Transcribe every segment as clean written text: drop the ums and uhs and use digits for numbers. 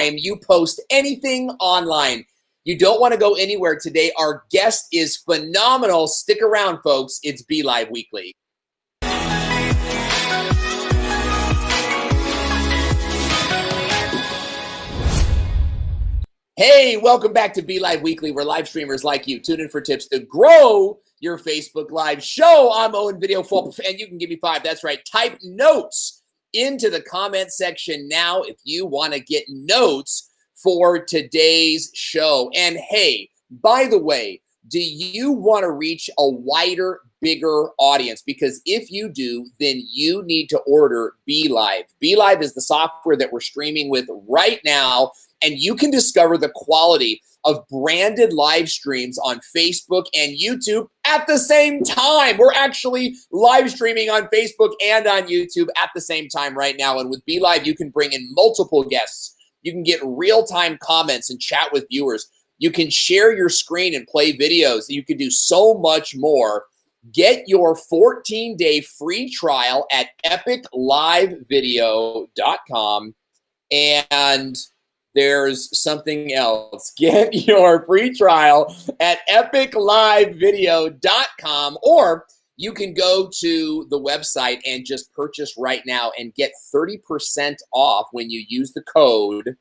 time you post anything online. You don't want to go anywhere today. Our guest is phenomenal. Stick around, folks. It's Be.Live Weekly. Hey, welcome back to Be.Live Weekly, where live streamers like you tune in for tips to grow your Facebook Live show. I'm Owen Video, and you can give me 5. That's right. Type notes into the comment section now if you want to get notes for today's show. And hey, by the way, do you want to reach a wider, bigger audience? Because if you do, then you need to order Be.Live. Be.Live is the software that we're streaming with right now, and you can discover the quality of branded live streams on Facebook and YouTube at the same time. We're actually live streaming on Facebook and on YouTube at the same time right now. And with Be.Live, you can bring in multiple guests. You can get real-time comments and chat with viewers. You can share your screen and play videos. You can do so much more. Get your 14-day free trial at epiclivevideo.com. And there's something else. Get your free trial at epiclivevideo.com, or you can go to the website and just purchase right now and get 30% off when you use the code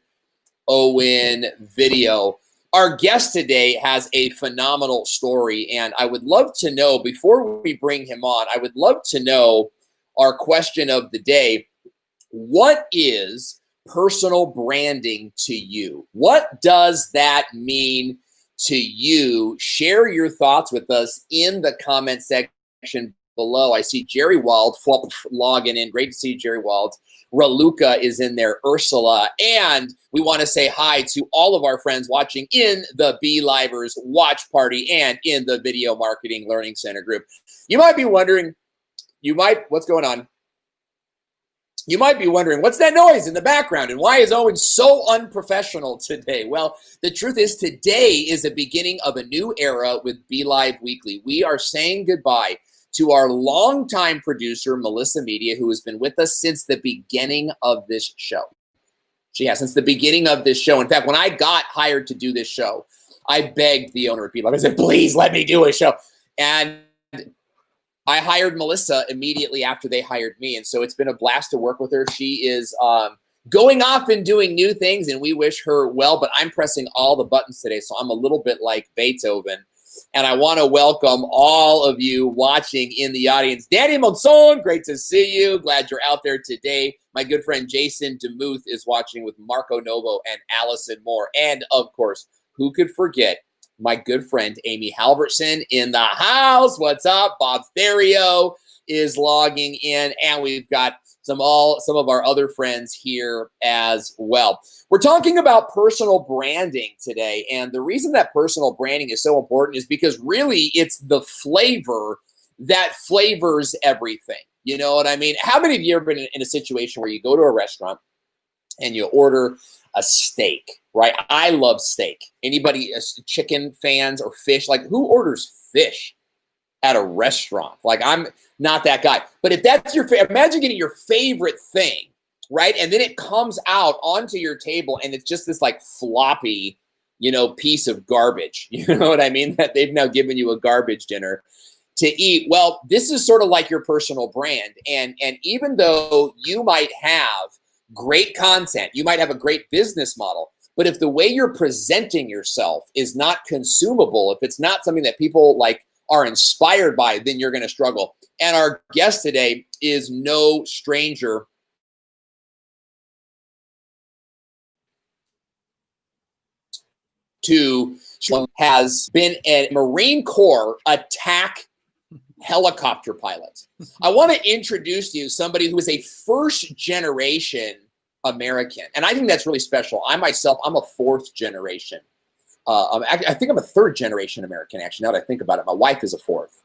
owenvideo. Our guest today has a phenomenal story, and I would love to know, before we bring him on, I would love to know our question of the day. What is personal branding to you? What does that mean to you? Share your thoughts with us in the comment section below. I see Jerry Wald logging in. Great to see Jerry Wald. Raluca is in there, Ursula, and we want to say hi to all of our friends watching in the Be.Livers watch party and in the Video Marketing Learning Center group. You might be wondering, what's going on? You might be wondering, what's that noise in the background, and why is Owen so unprofessional today? Well, the truth is, today is the beginning of a new era with Be.Live Weekly. We are saying goodbye to our longtime producer, Melissa Media, who has been with us since the beginning of this show. She has, since the beginning of this show. In fact, when I got hired to do this show, I begged the owner of Be.Live. I said, please let me do a show. And I hired Melissa immediately after they hired me. And so it's been a blast to work with her. She is going off and doing new things, and we wish her well, but I'm pressing all the buttons today, so I'm a little bit like Beethoven. And I want to welcome all of you watching in the audience. Danny Monson, great to see you. Glad you're out there today. My good friend Jason DeMuth is watching with Marco Novo and Allison Moore. And, of course, who could forget my good friend Amy Halverson in the house. What's up? Bob Therio is logging in, and we've got some of our other friends here as well. We're talking about personal branding today, and the reason that personal branding is so important is because really it's the flavor that flavors everything. You know what I mean? How many of you have been in a situation where you go to a restaurant and you order a steak, right? I love steak. Anybody, chicken fans or fish? Like, who orders fish at a restaurant? Like, I'm not that guy. But if that's your imagine getting your favorite thing, right? And then it comes out onto your table and it's just this like floppy, piece of garbage. You know what I mean? That they've now given you a garbage dinner to eat. Well, this is sort of like your personal brand. And even though you might have great content, you might have a great business model, but if the way you're presenting yourself is not consumable, if it's not something that people like are inspired by, then you're going to struggle. And our guest today is no stranger to, has been a Marine Corps attack helicopter pilot. I want to introduce to you somebody who is a first generation American. And I think that's really special. I myself, I'm a fourth generation. I think I'm a third generation American, actually, now that I think about it. My wife is a fourth.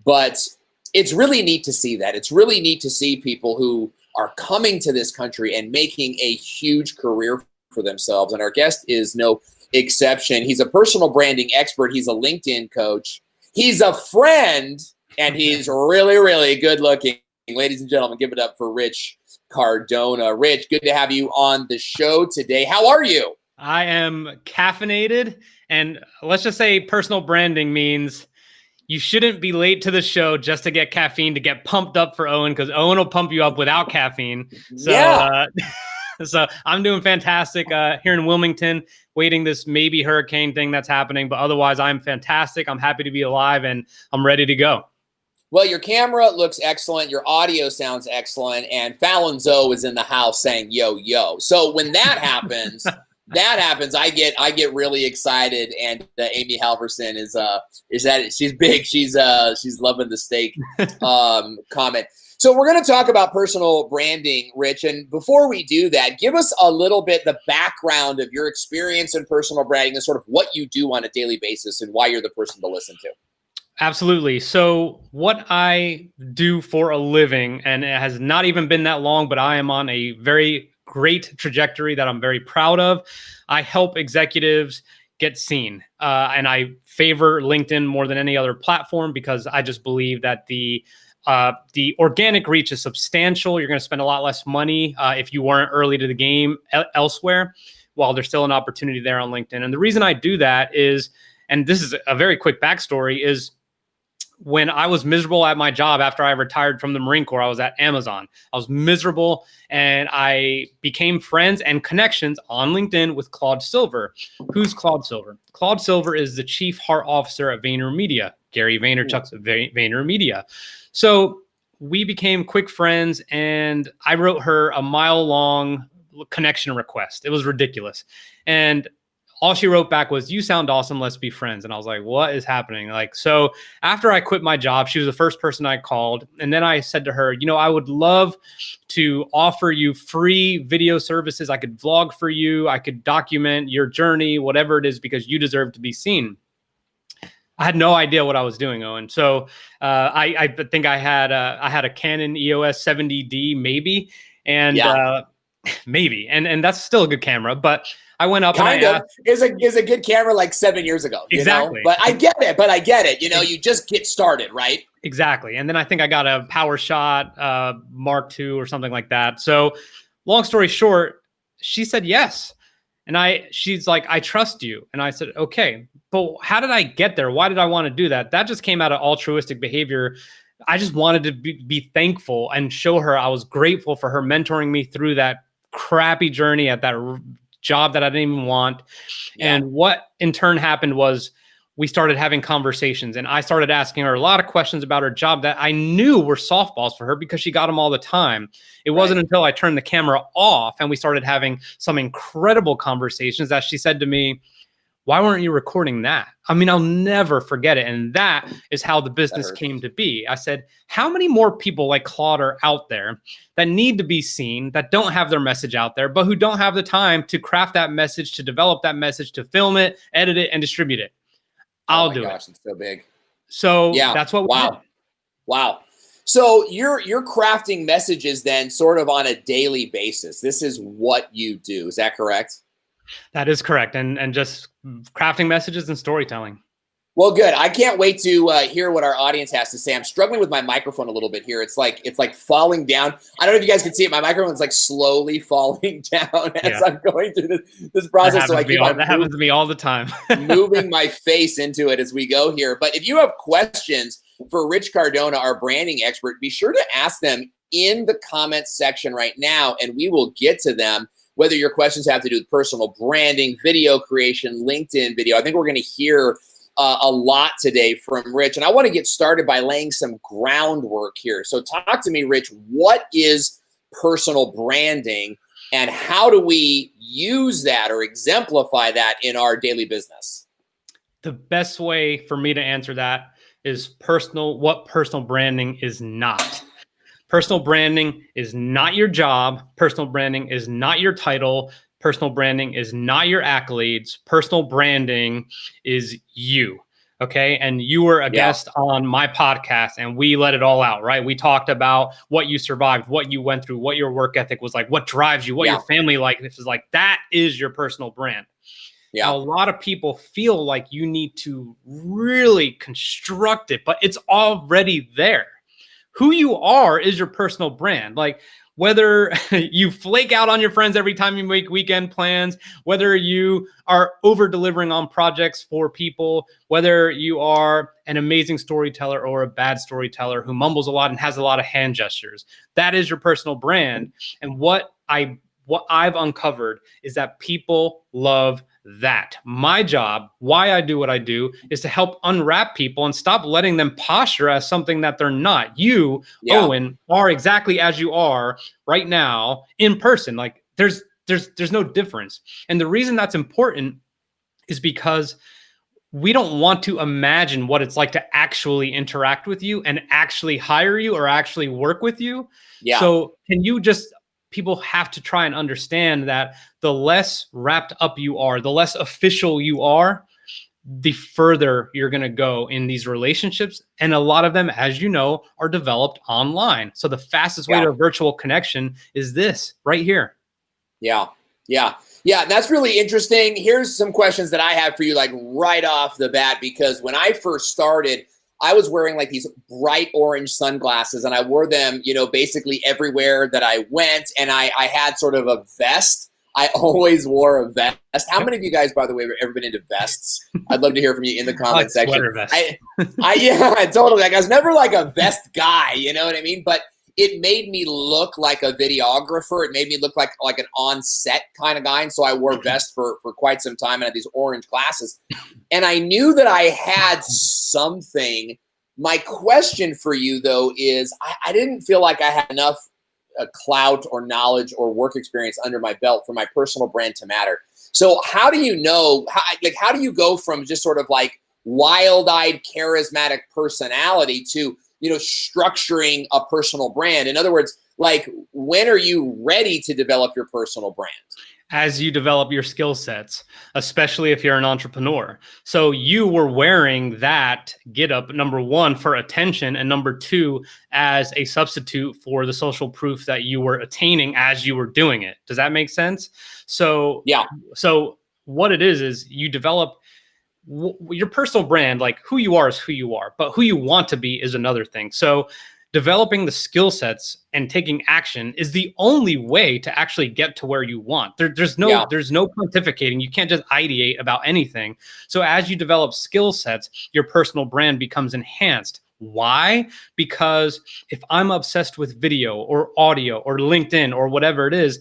But it's really neat to see that. It's really neat to see people who are coming to this country and making a huge career for themselves. And our guest is no exception. He's a personal branding expert. He's a LinkedIn coach. He's a friend, and he's really, really good looking. Ladies and gentlemen, give it up for Rich Cardona. Rich, good to have you on the show today. How are you? I am caffeinated, and let's just say personal branding means you shouldn't be late to the show just to get caffeine, to get pumped up for Owen, because Owen will pump you up without caffeine. So, yeah. So I'm doing fantastic here in Wilmington, waiting this maybe hurricane thing that's happening. But otherwise, I'm fantastic. I'm happy to be alive, and I'm ready to go. Well, your camera looks excellent. Your audio sounds excellent. And Fallon Zoe is in the house saying, yo, yo. So when that happens, I get really excited. And Amy Halverson is that she's big. She's loving the steak comment. So we're going to talk about personal branding, Rich. And before we do that, give us a little bit the background of your experience in personal branding and sort of what you do on a daily basis and why you're the person to listen to. Absolutely. So what I do for a living, and it has not even been that long, but I am on a very great trajectory that I'm very proud of. I help executives get seen. And I favor LinkedIn more than any other platform because I just believe that the organic reach is substantial. You're going to spend a lot less money if you weren't early to the game elsewhere, while there's still an opportunity there on LinkedIn. And the reason I do that is, and this is a very quick backstory, is when I was miserable at my job after I retired from the Marine Corps, I was at Amazon. I was miserable, and I became friends and connections on LinkedIn with Claude Silver. Who's Claude Silver? Claude Silver is the chief heart officer at VaynerMedia, Gary Vaynerchuk's VaynerMedia. So we became quick friends, and I wrote her a mile-long connection request. It was ridiculous. And all she wrote back was, "You sound awesome. Let's be friends." And I was like, what is happening? So after I quit my job, she was the first person I called. And then I said to her, I would love to offer you free video services. I could vlog for you. I could document your journey, whatever it is, because you deserve to be seen. I had no idea what I was doing, Owen. So I think I had a Canon EOS 70D, maybe. And maybe. And that's still a good camera, but I went up kind of is a good camera like 7 years ago. Exactly. But I get it. You just get started, right? Exactly. And then I think I got a PowerShot Mark II or something like that. So long story short, she said yes. And she's like, "I trust you." And I said, okay, but how did I get there? Why did I want to do that? That just came out of altruistic behavior. I just wanted to be thankful and show her I was grateful for her mentoring me through that crappy journey at that job that I didn't even want. Yeah. And what in turn happened was we started having conversations, and I started asking her a lot of questions about her job that I knew were softballs for her because she got them all the time. It wasn't until I turned the camera off and we started having some incredible conversations that she said to me, "Why weren't you recording that?" I mean, I'll never forget it. And that is how the business came to be. I said, how many more people like Claude are out there that need to be seen, that don't have their message out there, but who don't have the time to craft that message, to develop that message, to film it, edit it, and distribute it? I'll do it. It's so big. So that's what we did. Wow. So you're crafting messages then sort of on a daily basis. This is what you do. Is that correct? That is correct. And just crafting messages and storytelling. Well, good. I can't wait to hear what our audience has to say. I'm struggling with my microphone a little bit here. It's like falling down. I don't know if you guys can see it. My microphone's like slowly falling down as I'm going through this process. That happens to me all the time. moving my face into it as we go here. But if you have questions for Rich Cardona, our branding expert, be sure to ask them in the comments section right now, and we will get to them. Whether your questions have to do with personal branding, video creation, LinkedIn video. I think we're going to hear a lot today from Rich. And I want to get started by laying some groundwork here. So talk to me, Rich. What is personal branding, and how do we use that or exemplify that in our daily business? The best way for me to answer that is what personal branding is not. Personal branding is not your job. Personal branding is not your title. Personal branding is not your accolades. Personal branding is you. Okay. And you were a guest on my podcast, and we let it all out, right? We talked about what you survived, what you went through, what your work ethic was like, what drives you, what your family like. This is like, that is your personal brand. Yeah. Now, a lot of people feel like you need to really construct it, but it's already there. who you are is your personal brand. Like, whether you flake out on your friends every time you make weekend plans, whether you are over delivering on projects for people, whether you are an amazing storyteller or a bad storyteller who mumbles a lot and has a lot of hand gestures, that is your personal brand. And what I've uncovered is that people love that. My job, why I do what I do, is to help unwrap people and stop letting them posture as something that they're not. You, Owen, are exactly as you are right now in person. Like, there's no difference. And the reason that's important is because we don't want to imagine what it's like to actually interact with you and actually hire you or actually work with you. Yeah. So can you just, people have to try and understand that the less wrapped up you are, the less official you are, the further you're going to go in these relationships. And a lot of them, as you know, are developed online. So the fastest way to a virtual connection is this right here. Yeah. That's really interesting. Here's some questions that I have for you, like right off the bat, because when I first started, I was wearing like these bright orange sunglasses, and I wore them, you know, basically everywhere that I went. And I had sort of a vest. I always wore a vest. How many of you guys, by the way, have ever been into vests? I'd love to hear from you in the comment section. Yeah, totally. Like, I was never like a vest guy, you know what I mean? But it made me look like a videographer. It made me look like an on-set kind of guy. And so I wore vests for quite some time and had these orange glasses. And I knew that I had something. My question for you, though, is I didn't feel like I had enough clout or knowledge or work experience under my belt for my personal brand to matter. So how do you know, how do you go from just sort of like wild-eyed, charismatic personality to, you know, structuring a personal brand? In other words, like, when are you ready to develop your personal brand? As you develop your skill sets, especially if you're an entrepreneur. So you were wearing that get up, number one, for attention, and number two, as a substitute for the social proof that you were attaining as you were doing it. Does that make sense? So yeah. So what it is you develop your personal brand. Like, who you are is who you are, but who you want to be is another thing. So developing the skill sets and taking action is the only way to actually get to where you want. There's no pontificating. You can't just ideate about anything. So as you develop skill sets, your personal brand becomes enhanced. Why? Because if I'm obsessed with video or audio or LinkedIn or whatever it is,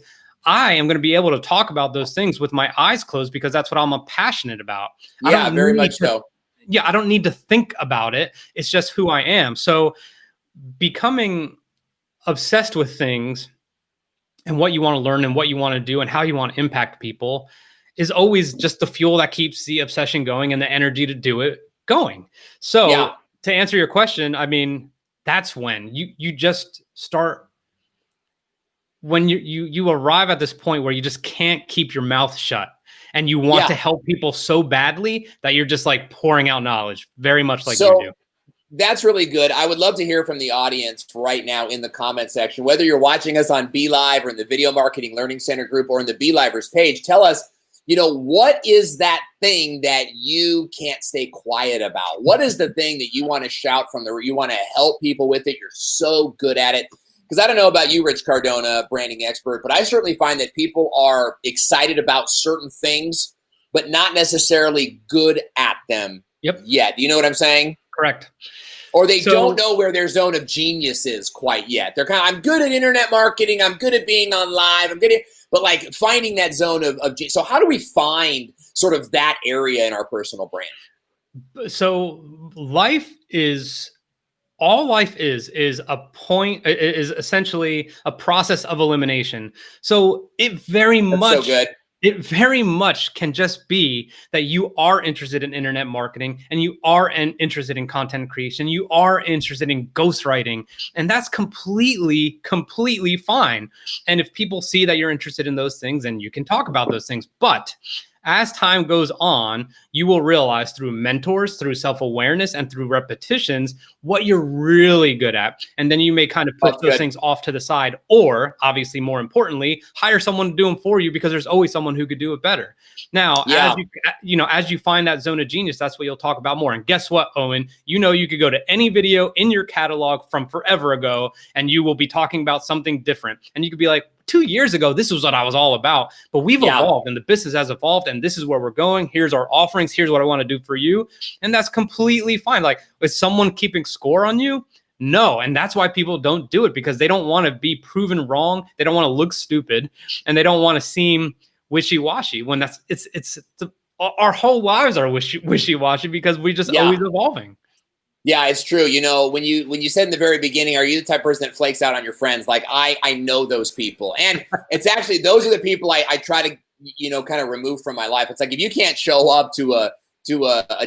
I am going to be able to talk about those things with my eyes closed because that's what I'm passionate about. Yeah, very much so. Yeah, I don't need to think about it. It's just who I am. So becoming obsessed with things and what you want to learn and what you want to do and how you want to impact people is always just the fuel that keeps the obsession going and the energy to do it going. So to answer your question, I mean, that's when you just start, when you arrive at this point where you just can't keep your mouth shut and you want to help people so badly that you're just like pouring out knowledge, very much like you do. That's really good. I would love to hear from the audience right now in the comment section, whether you're watching us on Be.Live or in the Video Marketing Learning Center group or in the Be.Livers page. Tell us, you know, what is that thing that you can't stay quiet about? What is the thing that you want to shout from you want to help people with it? You're so good at it. Because I don't know about you, Rich Cardona, branding expert, but I certainly find that people are excited about certain things, but not necessarily good at them yet. Do you know what I'm saying? Correct. Or they don't know where their zone of genius is quite yet. They're kind of, I'm good at internet marketing. I'm good at being on live. I'm good at, but like finding that zone of genius. So how do we find sort of that area in our personal brand? So all life is a point, is essentially a process of elimination. So it very much can just be that you are interested in internet marketing and you are interested in content creation. You are interested in ghostwriting, and that's completely fine. And if people see that you're interested in those things, then you can talk about those things. But As time goes on, you will realize through mentors, through self-awareness, and through repetitions what you're really good at. And then you may kind of put those things off to the side, or obviously more importantly, hire someone to do them for you, because there's always someone who could do it better. Now, as you find that zone of genius, that's what you'll talk about more. And guess what, Owen? You could go to any video in your catalog from forever ago, and you will be talking about something different. And you could be like, 2 years ago, this was what I was all about, but we've evolved and the business has evolved, and this is where we're going. Here's our offerings. Here's what I want to do for you. And that's completely fine. Like, is someone keeping score on you? No. And that's why people don't do it, because they don't want to be proven wrong. They don't want to look stupid, and they don't want to seem wishy-washy when our whole lives are wishy-washy, because we just always evolving. Yeah, it's true. When you said in the very beginning, are you the type of person that flakes out on your friends? Like, I know those people. And it's actually, those are the people I try to, kind of remove from my life. It's like, if you can't show up to a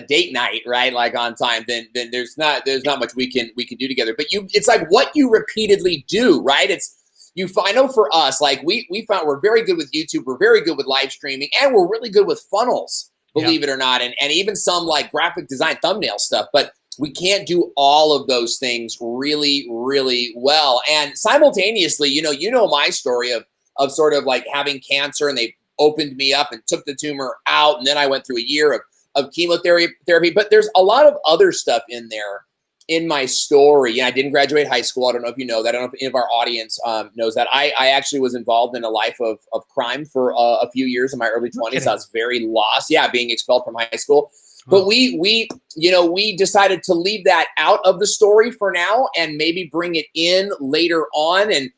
date night, right, like on time, then there's not much we can do together. But it's like what you repeatedly do, right? I know for us, like we found we're very good with YouTube, we're very good with live streaming, and we're really good with funnels, believe it or not, and even some like graphic design thumbnail stuff. But we can't do all of those things really, really well. And simultaneously, my story of sort of like having cancer, and they opened me up and took the tumor out. And then I went through a year of chemotherapy. But there's a lot of other stuff in there in my story. Yeah, I didn't graduate high school. I don't know if you know that. I don't know if any of our audience knows that. I actually was involved in a life of crime for a few years in my early 20s. I was very lost. Yeah, being expelled from high school. But we decided to leave that out of the story for now and maybe bring it in later on. And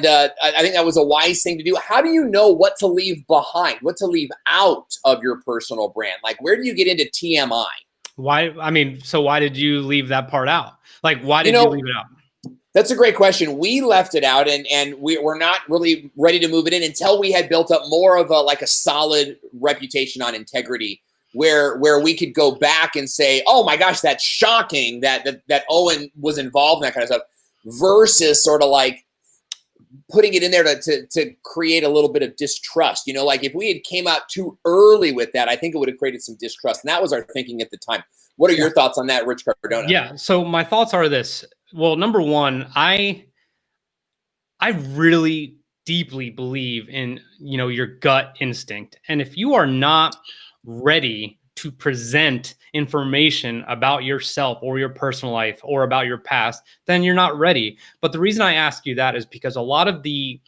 I think that was a wise thing to do. How do you know what to leave behind, what to leave out of your personal brand? Like, where do you get into TMI? So why did you leave that part out? Like, why did you leave it out? That's a great question. We left it out, and we're not really ready to move it in until we had built up more of a solid reputation on integrity, where we could go back and say, oh my gosh, that's shocking that Owen was involved in that kind of stuff, versus sort of like putting it in there to create a little bit of distrust. Like if we had came out too early with that, I think it would have created some distrust. And that was our thinking at the time. What are your thoughts on that, Rich Cardona? Yeah. So my thoughts are this. Well, number one, I really deeply believe in, your gut instinct. And if you are not ready to present information about yourself or your personal life or about your past, then you're not ready. But the reason I ask you that is because a lot of the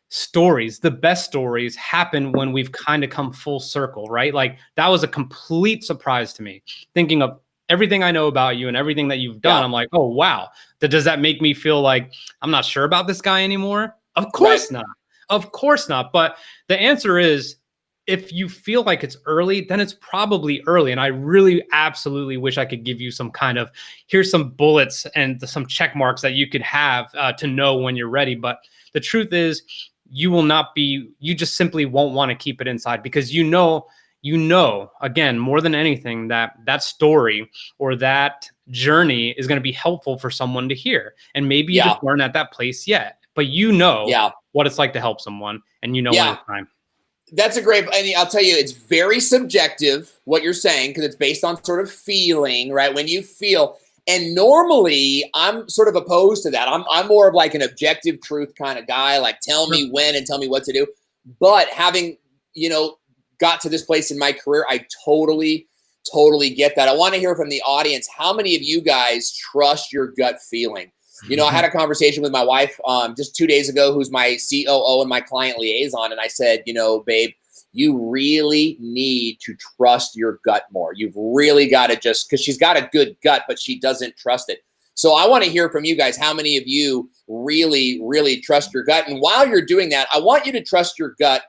stories, the best stories, happen when we've kind of come full circle, right? Like that was a complete surprise to me. Thinking of everything I know about you and everything that you've done, I'm like, oh, wow. Does that make me feel like I'm not sure about this guy anymore? Of course not. Of course not. But the answer is, if you feel like it's early, then it's probably early. And I really absolutely wish I could give you some kind of, here's some bullets and some check marks that you could have to know when you're ready. But the truth is, you just simply won't want to keep it inside, because again, more than anything, that story or that journey is going to be helpful for someone to hear. And maybe you just aren't at that place yet, but what it's like to help someone, and when it's time. That's a great, and I'll tell you, it's very subjective what you're saying, because it's based on sort of feeling, right? When you feel, and normally I'm sort of opposed to that. I'm more of like an objective truth kind of guy, like tell me when and tell me what to do. But having, got to this place in my career, I totally get that. I want to hear from the audience. How many of you guys trust your gut feeling? I had a conversation with my wife just 2 days ago, who's my COO and my client liaison. And I said, babe, you really need to trust your gut more. You've really got to because she's got a good gut, but she doesn't trust it. So I want to hear from you guys. How many of you really, really trust your gut? And while you're doing that, I want you to trust your gut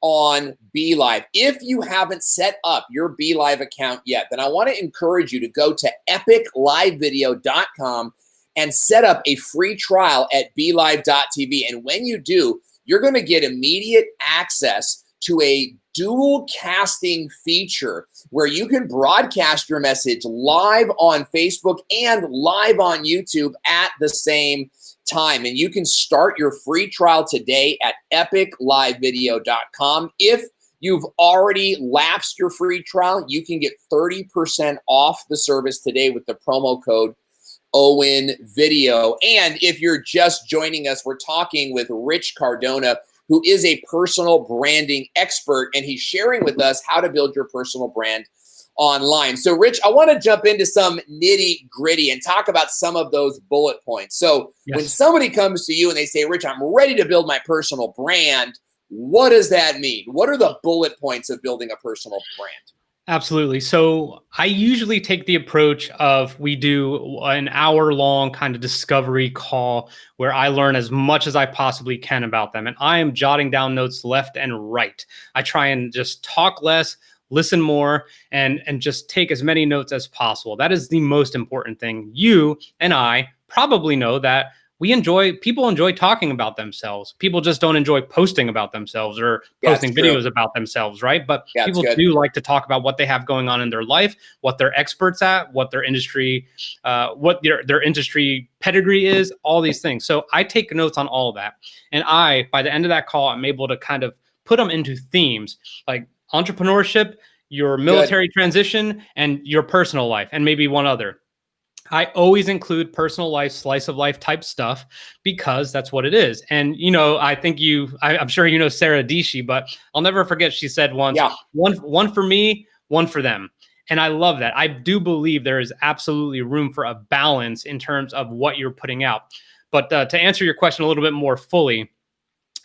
on Be.Live. If you haven't set up your Be.Live account yet, then I want to encourage you to go to epiclivevideo.com and set up a free trial at BeLive.tv. And when you do, you're going to get immediate access to a dual casting feature where you can broadcast your message live on Facebook and live on YouTube at the same time. And you can start your free trial today at epiclivevideo.com. If you've already lapsed your free trial, you can get 30% off the service today with the promo code owenvideo. And if you're just joining us, we're talking with Rich Cardona, who is a personal branding expert, and he's sharing with us how to build your personal brand online. So Rich, I want to jump into some nitty gritty and talk about some of those bullet points. So when somebody comes to you and they say, Rich, I'm ready to build my personal brand, what does that mean? What are the bullet points of building a personal brand? Absolutely. So I usually take the approach of we do an hour-long kind of discovery call where I learn as much as I possibly can about them. And I am jotting down notes left and right. I try and just talk less, listen more, and just take as many notes as possible. That is the most important thing. You and I probably know that people enjoy talking about themselves. People just don't enjoy posting about themselves or posting videos about themselves, right? But people do like to talk about what they have going on in their life, what they're experts at, what their industry, what their industry pedigree is, all these things. So I take notes on all of that. And by the end of that call, I'm able to kind of put them into themes like entrepreneurship, your military transition, and your personal life, and maybe one other. I always include personal life, slice of life type stuff because that's what it is. And, I'm sure you know Sarah Dishi, but I'll never forget. She said once, one for me, one for them. And I love that. I do believe there is absolutely room for a balance in terms of what you're putting out. But to answer your question a little bit more fully,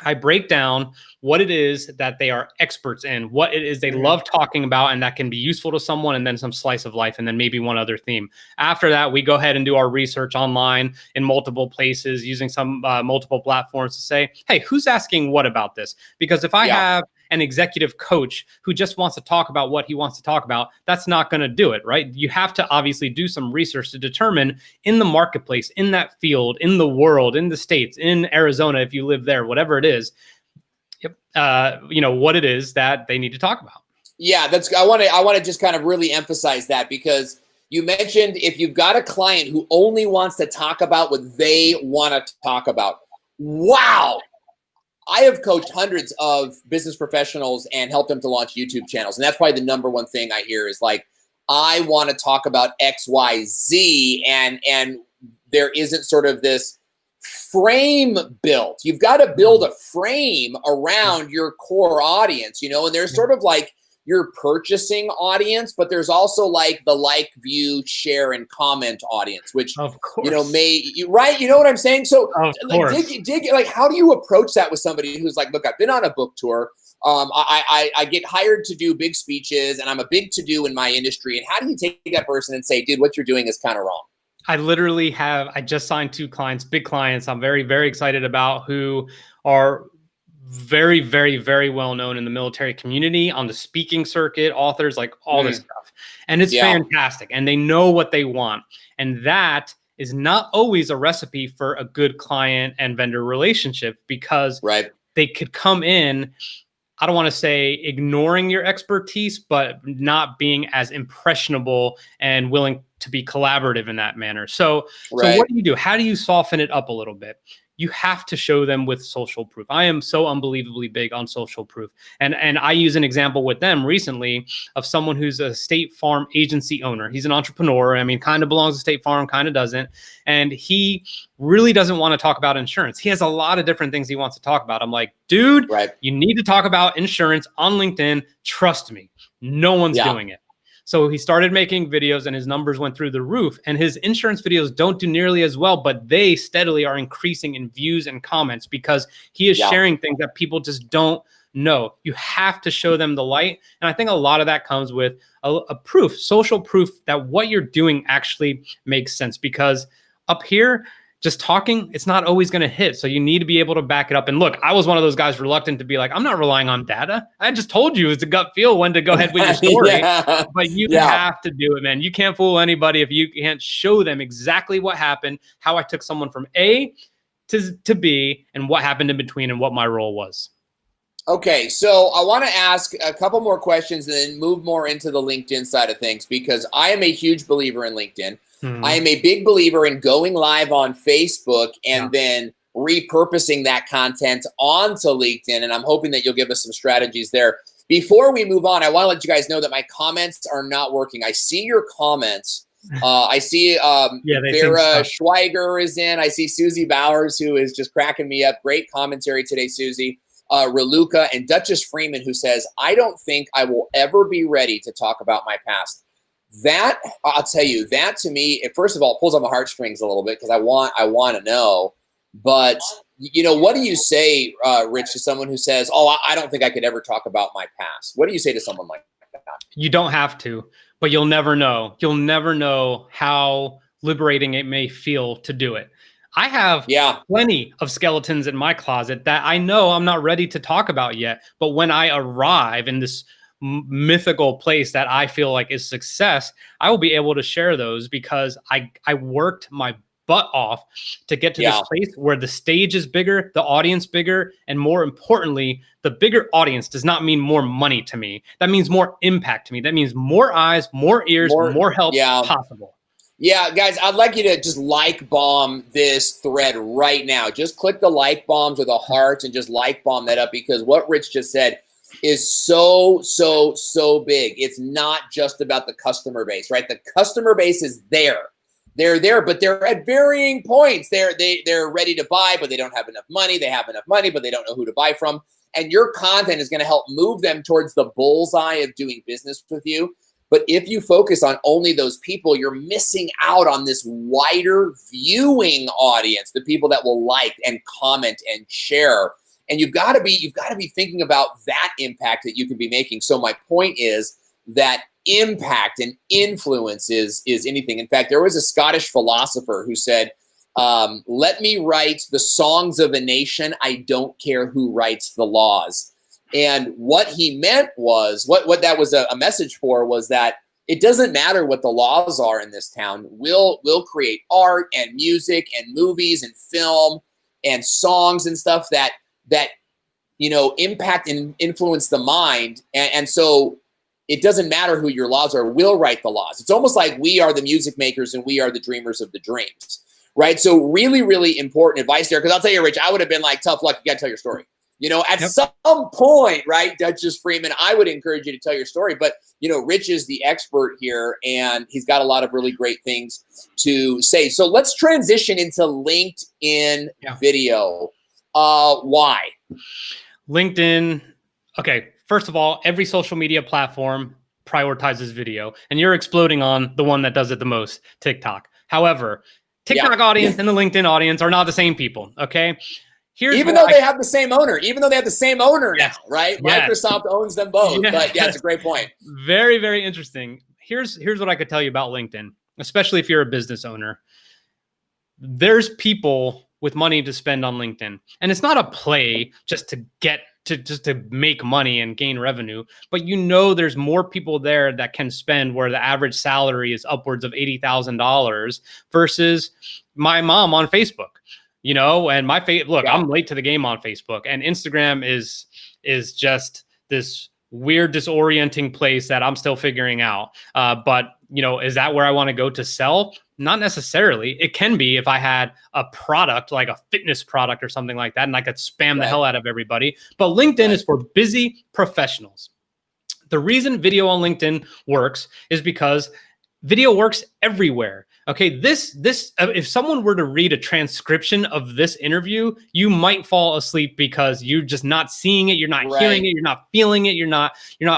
I break down what it is that they are experts in, what it is they love talking about, and that can be useful to someone, and then some slice of life, and then maybe one other theme. After that, we go ahead and do our research online in multiple places using some multiple platforms to say, hey, who's asking what about this? Because if I have an executive coach who just wants to talk about what he wants to talk about, that's not going to do it, right? You have to obviously do some research to determine in the marketplace, in that field, in the world, in the States, in Arizona, if you live there, whatever it is, what it is that they need to talk about. Yeah, I want to just kind of really emphasize that, because you mentioned if you've got a client who only wants to talk about what they want to talk about. Wow. I have coached hundreds of business professionals and helped them to launch YouTube channels. And that's probably the number one thing I hear is like, I want to talk about X, Y, Z. And there isn't sort of this frame built. You've got to build a frame around your core audience, and there's sort of like your purchasing audience, but there's also like the like, view, share, and comment audience, which, of course, right? You know what I'm saying? So like, dig, like, how do you approach that with somebody who's like, look, I've been on a book tour. I get hired to do big speeches and I'm a big to-do in my industry. And how do you take that person and say, dude, what you're doing is kind of wrong? I just signed 2 clients, big clients I'm very, very excited about, who are very, very, very well known in the military community, on the speaking circuit, authors, like all this stuff. And it's fantastic. And they know what they want. And that is not always a recipe for a good client and vendor relationship, because they could come in, I don't want to say ignoring your expertise, but not being as impressionable and willing to be collaborative in that manner. So what do you do? How do you soften it up a little bit? You have to show them with social proof. I am so unbelievably big on social proof. And I use an example with them recently of someone who's a State Farm agency owner. He's an entrepreneur. I mean, kind of belongs to State Farm, kind of doesn't. And he really doesn't want to talk about insurance. He has a lot of different things he wants to talk about. I'm like, dude, you need to talk about insurance on LinkedIn. Trust me, no one's doing it. So he started making videos and his numbers went through the roof, and his insurance videos don't do nearly as well, but they steadily are increasing in views and comments because he is sharing things that people just don't know. You have to show them the light. And I think a lot of that comes with a proof, social proof that what you're doing actually makes sense, because up here, just talking, it's not always going to hit. So you need to be able to back it up. And look, I was one of those guys reluctant to be like, I'm not relying on data. I just told you it's a gut feel when to go ahead with your story. But you have to do it, man. You can't fool anybody if you can't show them exactly what happened, how I took someone from A to B, and what happened in between and what my role was. Okay, so I want to ask a couple more questions and then move more into the LinkedIn side of things, because I am a huge believer in LinkedIn. I am a big believer in going live on Facebook and then repurposing that content onto LinkedIn. And I'm hoping that you'll give us some strategies there. Before we move on, I want to let you guys know that my comments are not working. I see your comments. I see Vera Schweiger is in. I see Susie Bowers, who is just cracking me up. Great commentary today, Susie. Raluca and Duchess Freeman, who says, I don't think I will ever be ready to talk about my past. That, I'll tell you, that to me, first of all, it pulls on my heartstrings a little bit because I want to know. But, you know, what do you say, Rich, to someone who says, oh, I don't think I could ever talk about my past? What do you say to someone like that? You don't have to, but you'll never know. You'll never know how liberating it may feel to do it. I have plenty of skeletons in my closet that I know I'm not ready to talk about yet. But when I arrive in this mythical place that I feel like is success, I will be able to share those because I worked my butt off to get to this place where the stage is bigger, the audience bigger, and more importantly, the bigger audience does not mean more money to me. That means more impact to me. That means more eyes, more ears, more help possible. Yeah, guys, I'd like you to just like bomb this thread right now. Just click the like bombs or the hearts and just like bomb that up, because what Rich just said is so big. It's not just about the customer base, right? The customer base is there. They're there, but they're at varying points. They're ready to buy, but they don't have enough money. They have enough money, but they don't know who to buy from. And your content is going to help move them towards the bullseye of doing business with you. But if you focus on only those people, you're missing out on this wider viewing audience, the people that will like and comment and share. And you've got to be thinking about that impact that you can be making. So my point is that impact and influence is anything. In fact, there was a Scottish philosopher who said, let me write the songs of a nation. I don't care who writes the laws. And what he meant was, what that was a message for was that it doesn't matter what the laws are in this town. We'll create art and music and movies and film and songs and stuff that you know, impact and influence the mind. And so it doesn't matter who your laws are. We'll write the laws. It's almost like we are the music makers and we are the dreamers of the dreams, right? So really, really important advice there. Because I'll tell you, Rich, I would have been like, tough luck, you got to tell your story. You know, at some point, right, Duchess Freeman, I would encourage you to tell your story. But, you know, Rich is the expert here, and he's got a lot of really great things to say. So let's transition into LinkedIn video. Why? LinkedIn, okay, first of all, every social media platform prioritizes video, and you're exploding on the one that does it the most, TikTok. However, TikTok audience and the LinkedIn audience are not the same people, okay? Even though they have the same owner now, right? Microsoft owns them both. But yeah, it's a great point. Very, very interesting. Here's what I could tell you about LinkedIn, especially if you're a business owner. There's people with money to spend on LinkedIn. And it's not a play just to make money and gain revenue, but you know there's more people there that can spend where the average salary is upwards of $80,000 versus my mom on Facebook. You know, and look, I'm late to the game on Facebook, and Instagram is just this weird, disorienting place that I'm still figuring out. But, you know, is that where I want to go to sell? Not necessarily. It can be if I had a product, like a fitness product or something like that, and I could spam the hell out of everybody. But LinkedIn is for busy professionals. The reason video on LinkedIn works is because video works everywhere. Okay, this if someone were to read a transcription of this interview, you might fall asleep because you're just not seeing it, you're not hearing it, you're not feeling it, you're not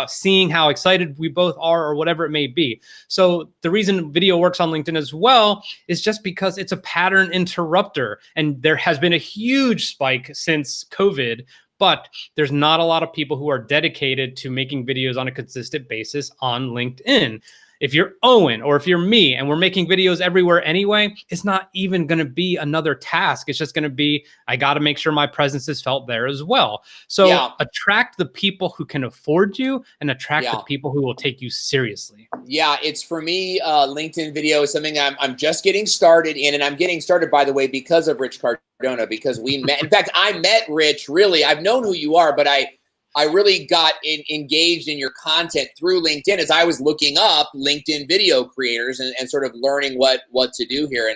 seeing how excited we both are or whatever it may be. So the reason video works on LinkedIn as well is just because it's a pattern interrupter, and there has been a huge spike since COVID. But there's not a lot of people who are dedicated to making videos on a consistent basis on LinkedIn. If you're Owen or if you're me and we're making videos everywhere anyway, it's not even going to be another task. It's just going to be, I got to make sure my presence is felt there as well. So attract the people who can afford you and attract the people who will take you seriously. Yeah, it's for me, LinkedIn video is something I'm just getting started in. And I'm getting started, by the way, because of Rich Cardona, because we met. In fact, I met Rich, really. I've known who you are, but I really got engaged in your content through LinkedIn as I was looking up LinkedIn video creators and sort of learning what to do here.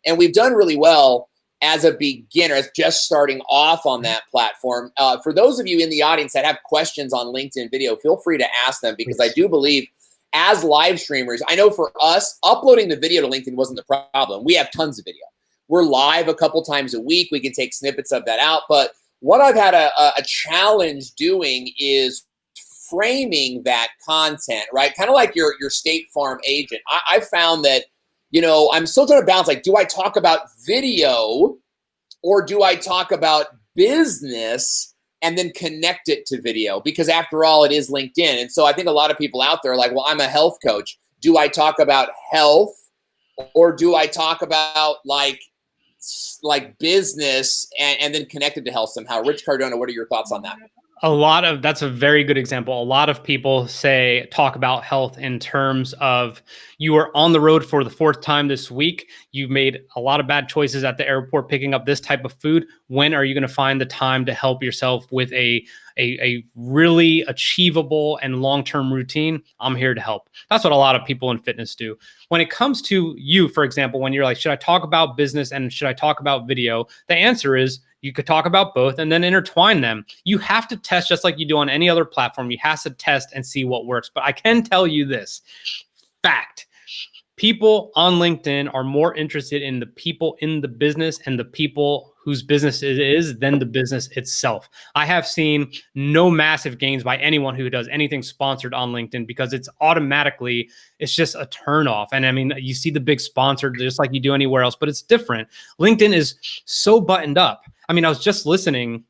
And we've done really well. as a beginner, as just starting off on that platform. For those of you in the audience that have questions on LinkedIn video, feel free to ask them, because I do believe as live streamers, I know for us, uploading the video to LinkedIn wasn't the problem. We have tons of video. We're live a couple times a week. We can take snippets of that out. But what I've had a challenge doing is framing that content, right? Kind of like your State Farm agent. I found that, you know, I'm still trying to balance, like, do I talk about video or do I talk about business and then connect it to video? Because after all, it is LinkedIn. And so I think a lot of people out there are like, well, I'm a health coach. Do I talk about health or do I talk about like business and then connect it to health somehow? Rich Cardona, what are your thoughts on that? That's a very good example. A lot of people talk about health in terms of, you are on the road for the 4th time this week. You've made a lot of bad choices at the airport picking up this type of food. When are you going to find the time to help yourself with a really achievable and long-term routine? I'm here to help. That's what a lot of people in fitness do. When it comes to you, for example, when you're like, should I talk about business and should I talk about video? The answer is, you could talk about both and then intertwine them. You have to test just like you do on any other platform. You have to test and see what works. But I can tell you this fact: people on LinkedIn are more interested in the people in the business and the people whose business it is than the business itself. I have seen no massive gains by anyone who does anything sponsored on LinkedIn, because it's just a turnoff. And I mean, you see the big sponsor just like you do anywhere else, but it's different. LinkedIn is so buttoned up. I mean, I was just listening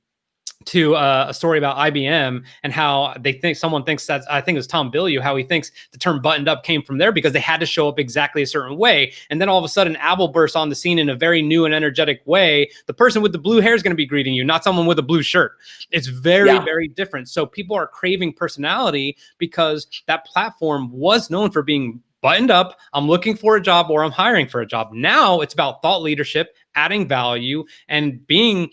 to a story about IBM and how someone thinks that, I think it was Tom Bilyeu, how he thinks the term buttoned up came from there because they had to show up exactly a certain way. And then all of a sudden Apple bursts on the scene in a very new and energetic way. The person with the blue hair is going to be greeting you, not someone with a blue shirt. It's very, very different. So people are craving personality because that platform was known for being buttoned up. I'm looking for a job or I'm hiring for a job. Now it's about thought leadership, adding value, and being,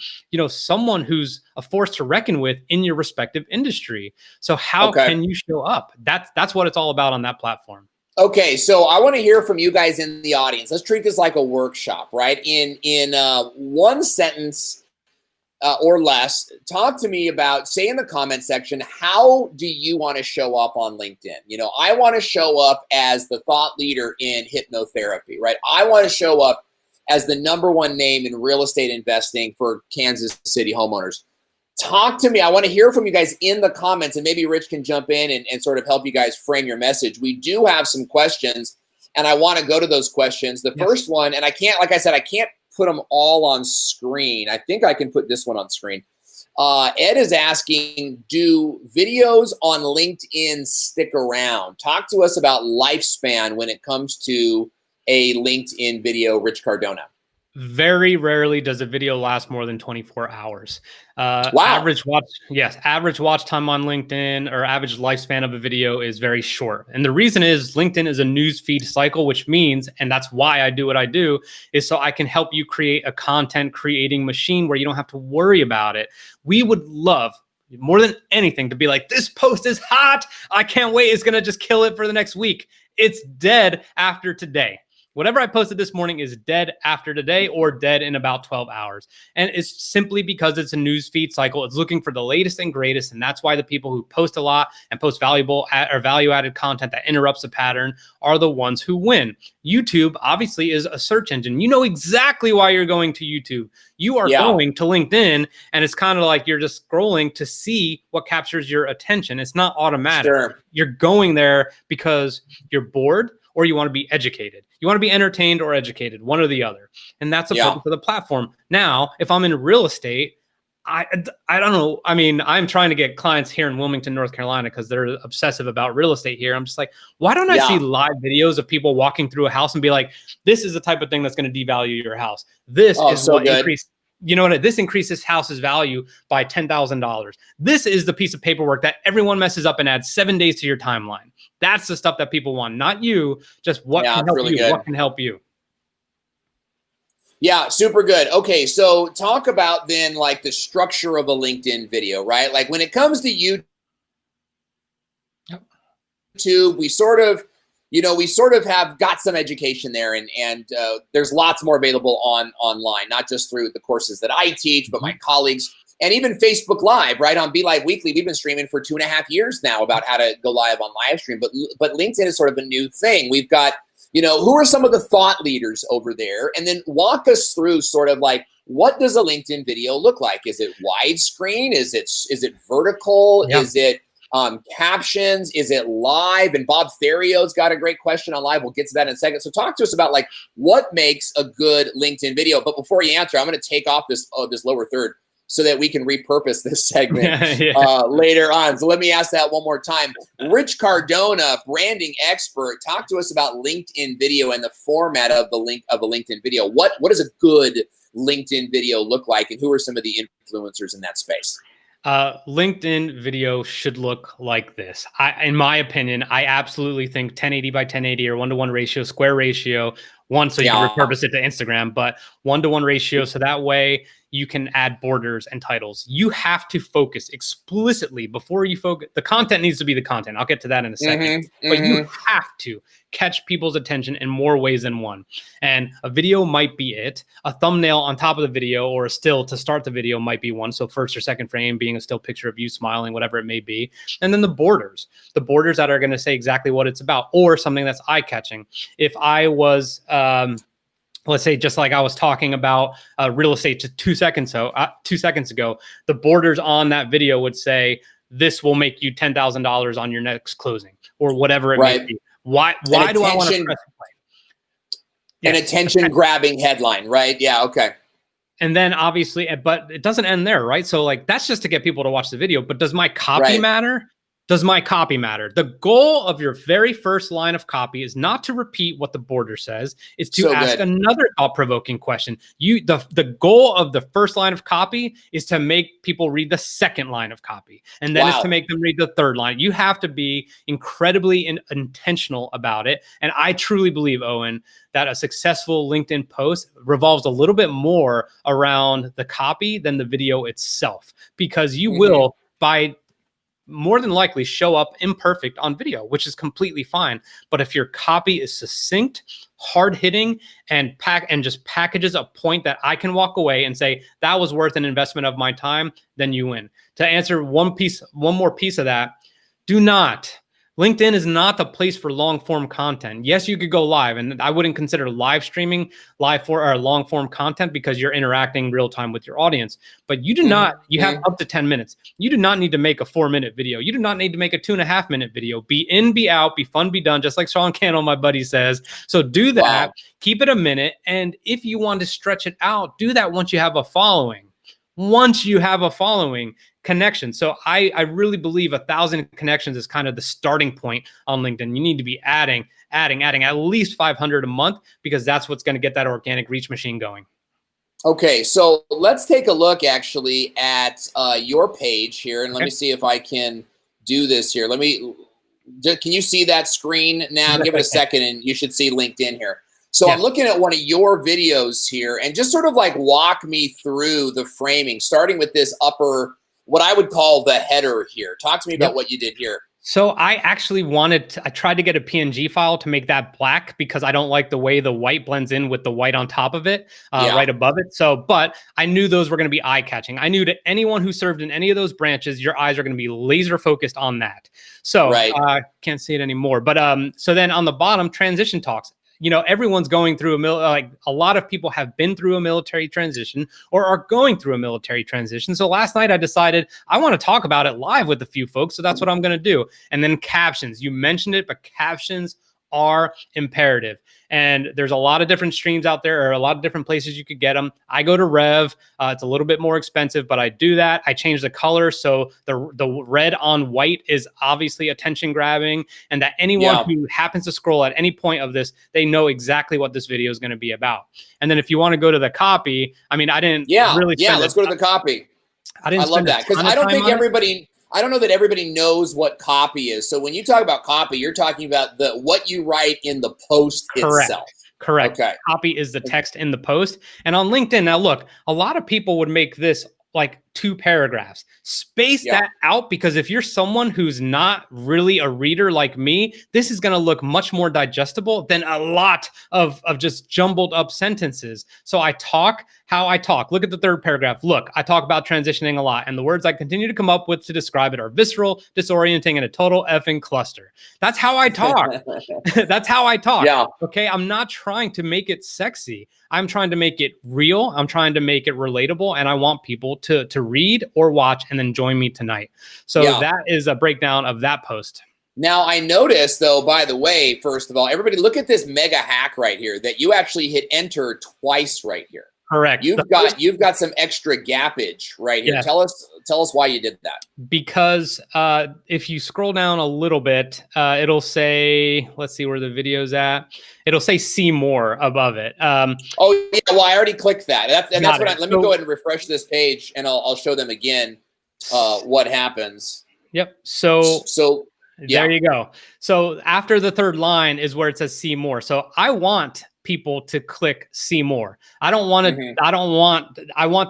someone who's a force to reckon with in your respective industry. So how can you show up? That's what it's all about on that platform. Okay, so I want to hear from you guys in the audience. Let's treat this like a workshop, right? In one sentence or less, talk to me about, say in the comment section, how do you want to show up on LinkedIn? I want to show up as the thought leader in hypnotherapy, right? I want to show up as the #1 name in real estate investing for Kansas City homeowners. Talk to me. I want to hear from you guys in the comments, and maybe Rich can jump in and sort of help you guys frame your message. We do have some questions, and I want to go to those questions. The first one, and I can't, like I said, I can't put them all on screen. I think I can put this one on screen. Ed is asking, do videos on LinkedIn stick around? Talk to us about lifespan when it comes to a LinkedIn video, Rich Cardona. Very rarely does a video last more than 24 hours. Wow. Average watch time on LinkedIn, or average lifespan of a video, is very short. And the reason is LinkedIn is a news feed cycle, which means, and that's why I do what I do, is so I can help you create a content creating machine where you don't have to worry about it. We would love, more than anything, to be like, this post is hot, I can't wait, it's gonna just kill it for the next week. It's dead after today. Whatever I posted this morning is dead after today, or dead in about 12 hours. And it's simply because it's a news feed cycle. It's looking for the latest and greatest. And that's why the people who post a lot and post value-added content that interrupts the pattern are the ones who win. YouTube obviously is a search engine. You know exactly why you're going to YouTube. You are going to LinkedIn, and it's kind of like you're just scrolling to see what captures your attention. It's not automatic. Sure. You're going there because you're bored, or you want to be educated. You want to be entertained or educated, one or the other. And that's the purpose of the platform. Now, if I'm in real estate, I don't know. I mean, I'm trying to get clients here in Wilmington, North Carolina, because they're obsessive about real estate here. I'm just like, why don't I see live videos of people walking through a house and be like, this is the type of thing that's going to devalue your house. This is so what good. increased. You know what? This increases house's value by $10,000. This is the piece of paperwork that everyone messes up and adds 7 days to your timeline. That's the stuff that people want, not you. Just what can help you. What can help you? Yeah, super good. Okay, so talk about then like the structure of a LinkedIn video, right? Like when it comes to YouTube, we sort of you know, we sort of have got some education there, and there's lots more available online, not just through the courses that I teach, but my colleagues, and even Facebook Live, right? On Be.Live Weekly, we've been streaming for 2.5 years now about how to go live on live stream. But LinkedIn is sort of a new thing. We've got, you know, who are some of the thought leaders over there? And then walk us through sort of like, what does a LinkedIn video look like? Is it widescreen? Is it vertical? Yeah. Is it captions? Is it live? And Bob Therio's got a great question on live. We'll get to that in a second. So talk to us about like what makes a good LinkedIn video. But before you answer, I'm going to take off this lower third so that we can repurpose this segment later on. So let me ask that one more time. Rich Cardona, branding expert, talk to us about LinkedIn video and the format of a LinkedIn video. What does a good LinkedIn video look like, and who are some of the influencers in that space? LinkedIn video should look like this. In my opinion, I absolutely think 1080 by 1080 or 1-to-1 ratio, square ratio, so you can repurpose it to Instagram, but 1-to-1 ratio. So that way you can add borders and titles. You have to focus explicitly before you focus. The content needs to be the content. I'll get to that in a second, but you have to catch people's attention in more ways than one. And a video might be it. A thumbnail on top of the video or a still to start the video might be one. So first or second frame being a still picture of you smiling, whatever it may be. And then the borders that are going to say exactly what it's about, or something that's eye-catching. If I was, let's say, just like I was talking about real estate just 2 seconds ago, the borders on that video would say, this will make you $10,000 on your next closing, or whatever it may be. Why do I want to press play? An attention-grabbing headline, right? Yeah, okay. And then obviously, but it doesn't end there, right? So like, that's just to get people to watch the video. But does my copy matter? Does my copy matter? The goal of your very first line of copy is not to repeat what the border says. It's to ask another thought-provoking question. The goal of the first line of copy is to make people read the second line of copy. And then it's to make them read the third line. You have to be incredibly intentional about it. And I truly believe, Owen, that a successful LinkedIn post revolves a little bit more around the copy than the video itself, because you will, by more than likely, show up imperfect on video, which is completely fine. But if your copy is succinct, hard-hitting, and just packages a point that I can walk away and say, that was worth an investment of my time, then you win. To answer one more piece of that, LinkedIn is not the place for long-form content. Yes, you could go live, and I wouldn't consider live streaming long-form content because you're interacting real-time with your audience. But you do not, you have up to 10 minutes. You do not need to make a 4-minute video. You do not need to make a 2.5-minute video. Be in, be out, be fun, be done, just like Sean Cannell, my buddy, says. So do that, keep it a minute, and if you want to stretch it out, do that once you have a following. Once you have a following connection. So I really believe 1,000 connections is kind of the starting point on LinkedIn. You need to be adding at least 500 a month, because that's what's going to get that organic reach machine going. Okay, so let's take a look actually at your page here, and let me see if I can do this here. Can you see that screen now? Give it a second, and you should see LinkedIn here. So I'm looking at one of your videos here, and just sort of like walk me through the framing, starting with this upper, what I would call the header here. Talk to me about what you did here. So I actually I tried to get a PNG file to make that black, because I don't like the way the white blends in with the white on top of it, right above it. So, but I knew those were going to be eye-catching. I knew that anyone who served in any of those branches, your eyes are going to be laser focused on that. So I can't see it anymore. But so then on the bottom, transition talks. You know, everyone's going through a lot of people have been through a military transition or are going through a military transition. So last night I decided I want to talk about it live with a few folks. So that's what I'm going to do. And then captions, you mentioned it, but captions are imperative. And there's a lot of different streams out there, or a lot of different places you could get them. I go to Rev. It's a little bit more expensive, but I do that. I change the color so the red on white is obviously attention grabbing, and that anyone who happens to scroll at any point of this, they know exactly what this video is going to be about. And then if you want to go to the copy, I mean, I didn't really let's go to the copy. I love that, because I don't think I don't know that everybody knows what copy is. So when you talk about copy, you're talking about what you write in the post itself. Correct. Okay. Copy is the text in the post. And on LinkedIn, now look, a lot of people would make this like 2 paragraphs. Space that out, because if you're someone who's not really a reader like me, this is going to look much more digestible than a lot of just jumbled up sentences. So I talk how I talk. Look at the 3rd paragraph. Look, I talk about transitioning a lot, and the words I continue to come up with to describe it are visceral, disorienting, and a total effing cluster. That's how I talk. That's how I talk. Yeah. Okay. I'm not trying to make it sexy. I'm trying to make it real. I'm trying to make it relatable. And I want people to read or watch and then join me tonight. So that is a breakdown of that post. Now, I noticed, though, by the way, first of all, everybody look at this mega hack right here that you actually hit enter twice right here. Correct. You've got some extra gappage right here. Yes. Tell us why you did that. Because if you scroll down a little bit, it'll say, let's see where the video's at. It'll say see more above it. Oh yeah, well I already clicked that. That's what. Let me go ahead and refresh this page, and I'll show them again what happens. Yep. So there you go. So after the 3rd line is where it says see more. So I want people to click see more. I want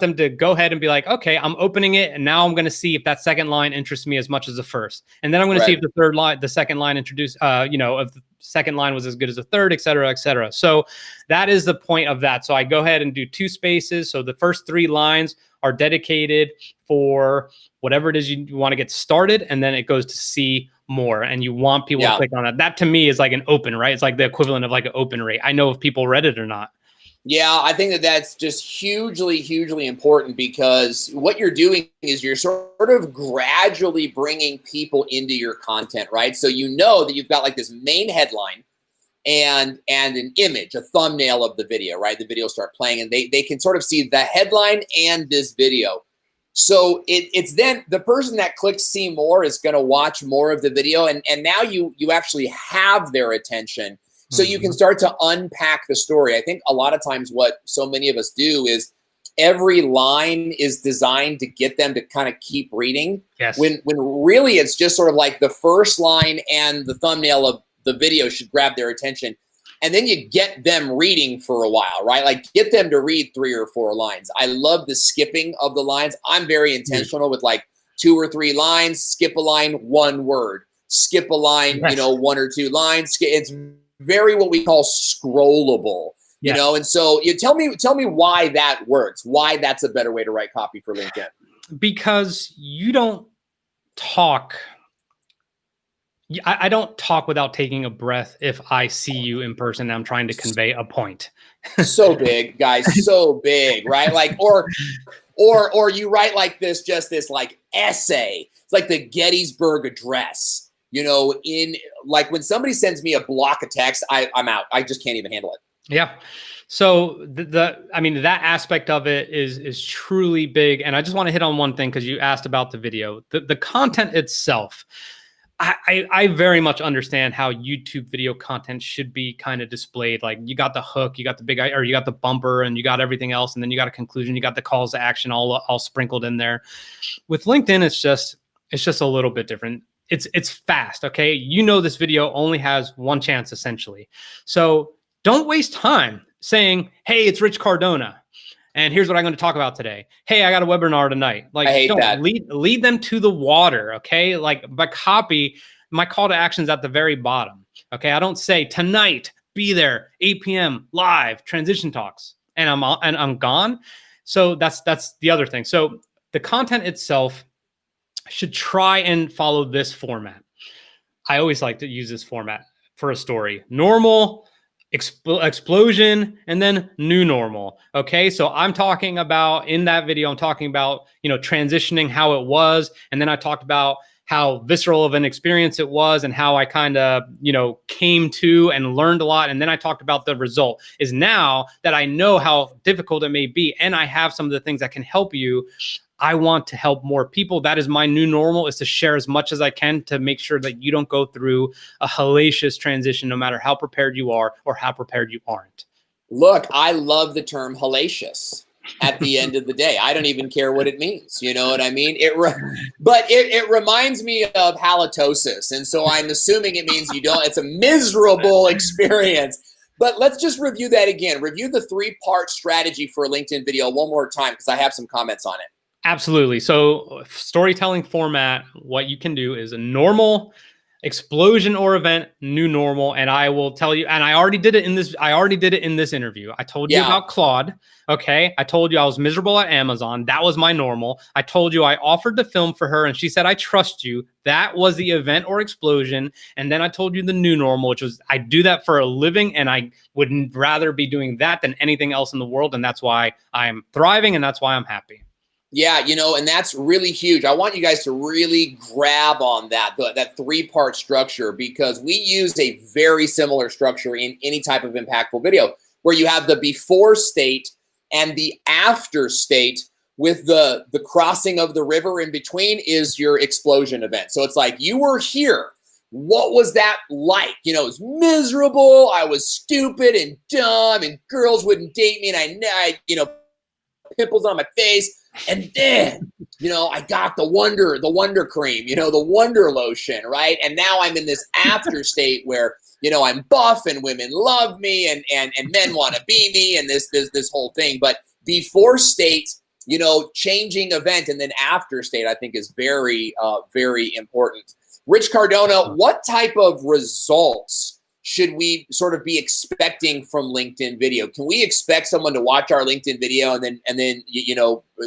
them to go ahead and be like, okay, I'm opening it, and now I'm going to see if that 2nd line interests me as much as the 1st. And then I'm going to see if the 2nd line introduced, if the 2nd line was as good as the 3rd, et cetera, et cetera. So that is the point of that. So I go ahead and do 2 spaces. So the first 3 lines are dedicated for whatever it is you want to get started. And then it goes to see more, and you want people to click on that. That to me is like an open, right? It's like the equivalent of like an open rate. I know if people read it or not. Yeah, I think that's just hugely, hugely important, because what you're doing is you're sort of gradually bringing people into your content, right? So you know that you've got like this main headline and an image, a thumbnail of the video, right? The video will start playing, and they can sort of see the headline and this video. So it's then the person that clicks see more is going to watch more of the video, and now you actually have their attention. So you can start to unpack the story. I think a lot of times what so many of us do is every line is designed to get them to kind of keep reading. Yes. When really it's just sort of like the first line and the thumbnail of the video should grab their attention. And then you get them reading for a while, right? Like get them to read 3 or 4 lines. I love the skipping of the lines. I'm very intentional with like 2 or 3 lines, skip a line, 1 word, skip a line, 1 or 2 lines. It's very what we call scrollable, you know? And so you tell me why that works, why that's a better way to write copy for LinkedIn. Because you don't talk. I don't talk without taking a breath if I see you in person and I'm trying to convey a point. So big, guys, so big, right? Like, or you write like this, just this like essay. It's like the Gettysburg Address. You know, in like when somebody sends me a block of text, I'm out. I just can't even handle it. Yeah. So I mean, that aspect of it is truly big. And I just want to hit on one thing, because you asked about the video, the content itself. I very much understand how YouTube video content should be kind of displayed. Like you got the hook, you got the you got the bumper, and you got everything else. And then you got a conclusion, you got the calls to action all sprinkled in there. With LinkedIn, it's just a little bit different. It's fast, okay? You know this video only has 1 chance, essentially. So don't waste time saying, hey, it's Rich Cardona, and here's what I'm going to talk about today. Hey, I got a webinar tonight. Like, I hate that. Lead them to the water, okay? Like, by copy, my call to action's at the very bottom, okay? I don't say, tonight, be there, 8 p.m., live, transition talks, and I'm gone. So that's the other thing. So the content itself should try and follow this format. I always like to use this format for a story. Normal, explosion, and then new normal. Okay. So I'm talking about, in that video, I'm talking about, transitioning, how it was. And then I talked about how visceral of an experience it was and how I kind of, came to and learned a lot. And then I talked about the result is now that I know how difficult it may be, and I have some of the things that can help you, I want to help more people. That is my new normal, is to share as much as I can to make sure that you don't go through a hellacious transition, no matter how prepared you are or how prepared you aren't. Look, I love the term hellacious at the end of the day. I don't even care what it means. You know what I mean? But it reminds me of halitosis. And so I'm assuming it means it's a miserable experience. But let's just review that again. Review the 3-part strategy for a LinkedIn video one more time, because I have some comments on it. Absolutely. So storytelling format, what you can do is a normal, explosion or event, new normal. And I will tell you, and I already did it in this interview. I told you about Claude. Okay. I told you I was miserable at Amazon. That was my normal. I told you I offered to film for her and she said, I trust you. That was the event or explosion. And then I told you the new normal, which was I do that for a living and I would rather be doing that than anything else in the world. And that's why I'm thriving and that's why I'm happy. Yeah, and that's really huge. I want you guys to really grab on that 3-part structure, because we use a very similar structure in any type of impactful video, where you have the before state and the after state, with the crossing of the river in between is your explosion event. So it's like, you were here. What was that like? It was miserable. I was stupid and dumb and girls wouldn't date me. And I pimples on my face. And then, I got the wonder cream, the wonder lotion, right? And now I'm in this after state where, I'm buff and women love me and men want to be me and this whole thing. But before state, changing event, and then after state, I think is very, very important. Rich Cardona, what type of results should we sort of be expecting from LinkedIn video? Can we expect someone to watch our LinkedIn video and then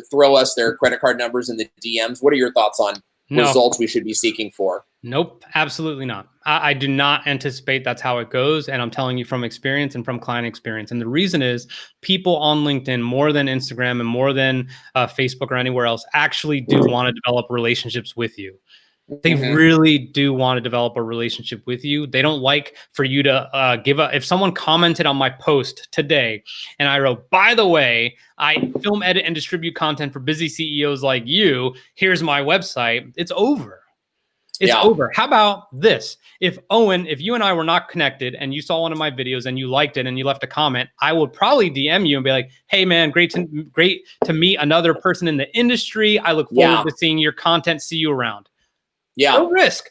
throw us their credit card numbers in the DMs? What are your thoughts on results we should be seeking for? Nope, absolutely not. I do not anticipate that's how it goes. And I'm telling you from experience and from client experience. And the reason is people on LinkedIn, more than Instagram and more than Facebook or anywhere else, actually do want to develop relationships with you. They really do want to develop a relationship with you. They don't like for you to if someone commented on my post today and I wrote, by the way, I film, edit, and distribute content for busy CEOs like you. Here's my website. It's over. It's over. How about this? If Owen, if you and I were not connected and you saw one of my videos and you liked it and you left a comment, I would probably DM you and be like, hey man, great to meet another person in the industry. I look forward to seeing your content. See you around. Yeah. No risk,